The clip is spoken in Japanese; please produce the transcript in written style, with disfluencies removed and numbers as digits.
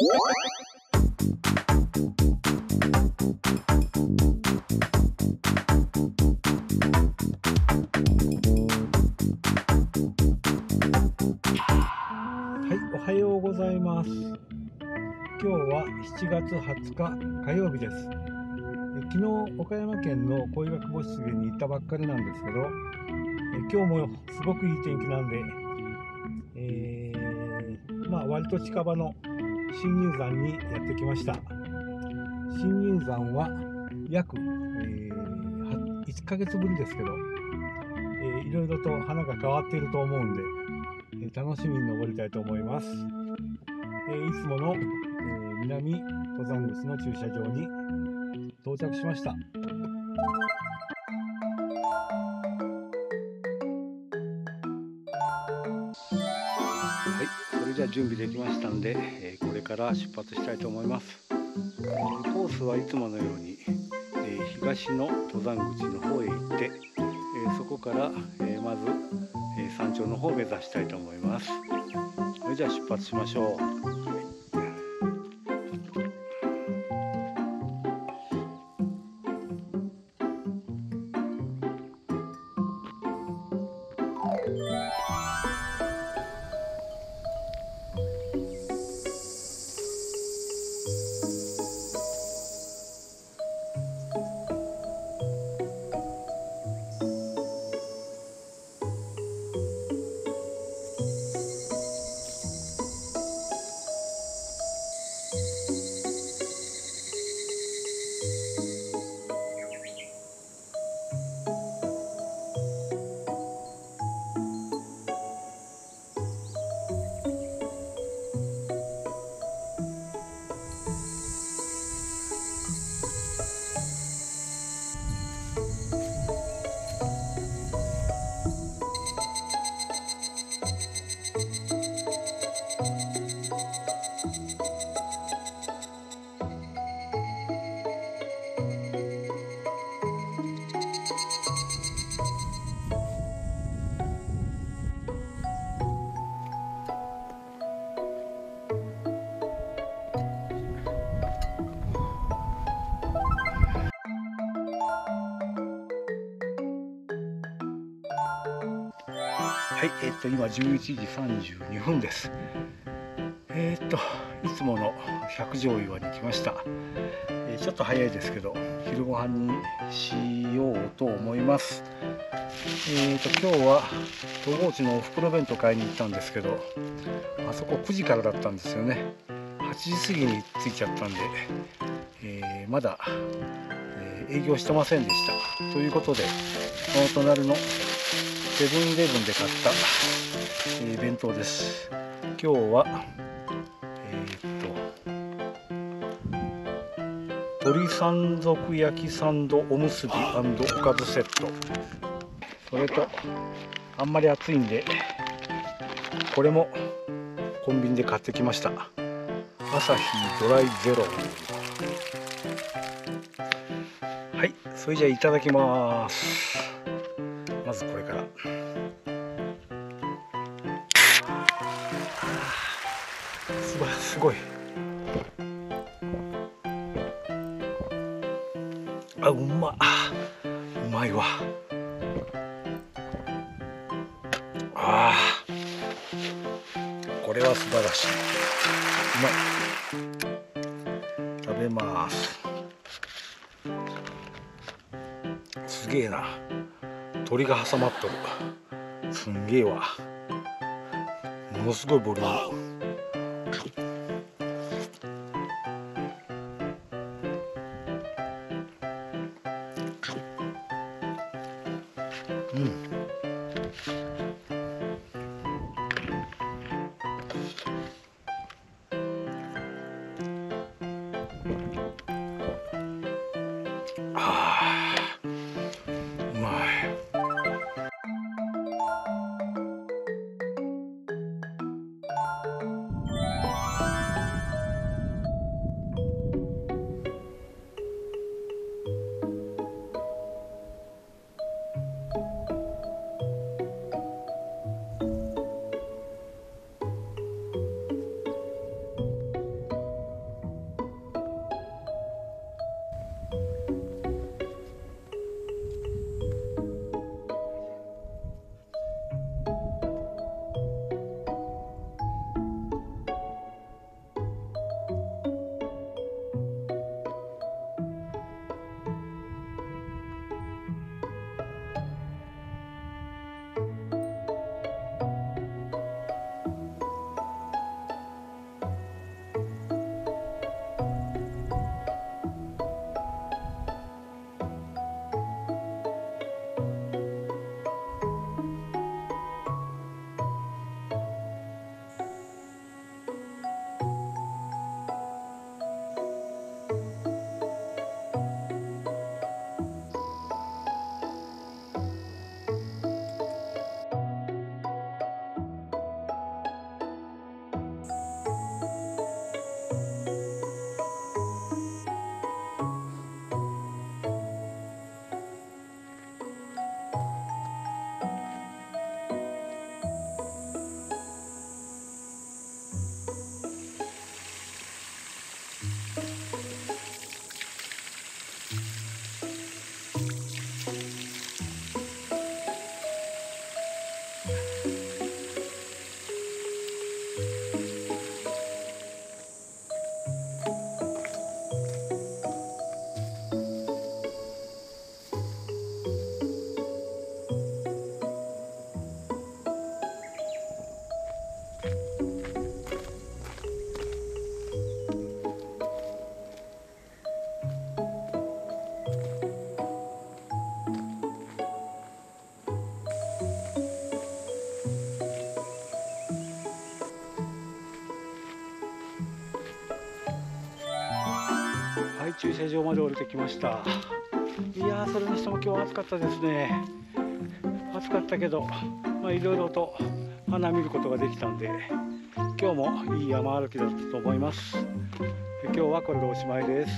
おはようございます。今日は7月20日火曜日です。昨日岡山県の小岩久保湿原に行ったばっかりなんですけど、今日もすごくいい天気なんで、割と近場の深入山にやってきました。深入山は約、1ヶ月ぶりですけど、いろいろと花が変わっていると思うんで、楽しみに登りたいと思います。いつもの、南登山口の駐車場に到着しました。それじゃあ準備できましたんで、これから出発したいと思います。コースはいつものように、東の登山口の方へ行って、そこから、まず、山頂の方を目指したいと思います。それじゃあ出発しましょう。今11時32分です。いつもの百丈岩に来ました。ちょっと早いですけど昼ご飯にしようと思います。今日は東郷地のおふくろ弁当買いに行ったんですけど、あそこ9時からだったんですよね。8時過ぎに着いちゃったんで、まだ、営業してませんでした。ということでその隣のセブンイレブンで買った、弁当です。今日は鶏山賊焼きサンドおむすびおかずセット、それとあんまり暑いんでこれもコンビニで買ってきました。アサヒドライゼロ。はい、それじゃあいただきます。まずこれから。すごい。うまいわ。これは素晴らしい。うまい。食べます。すげえな。鶏が挟まっとる。すんげえわ。ものすごいボリューム。うまい。駐車場まで降りてきました。いやー、それにしても今日は暑かったですね。暑かったけど、いろいろと花見ることができたんで、今日もいい山歩きだったと思います。今日はこれでおしまいです。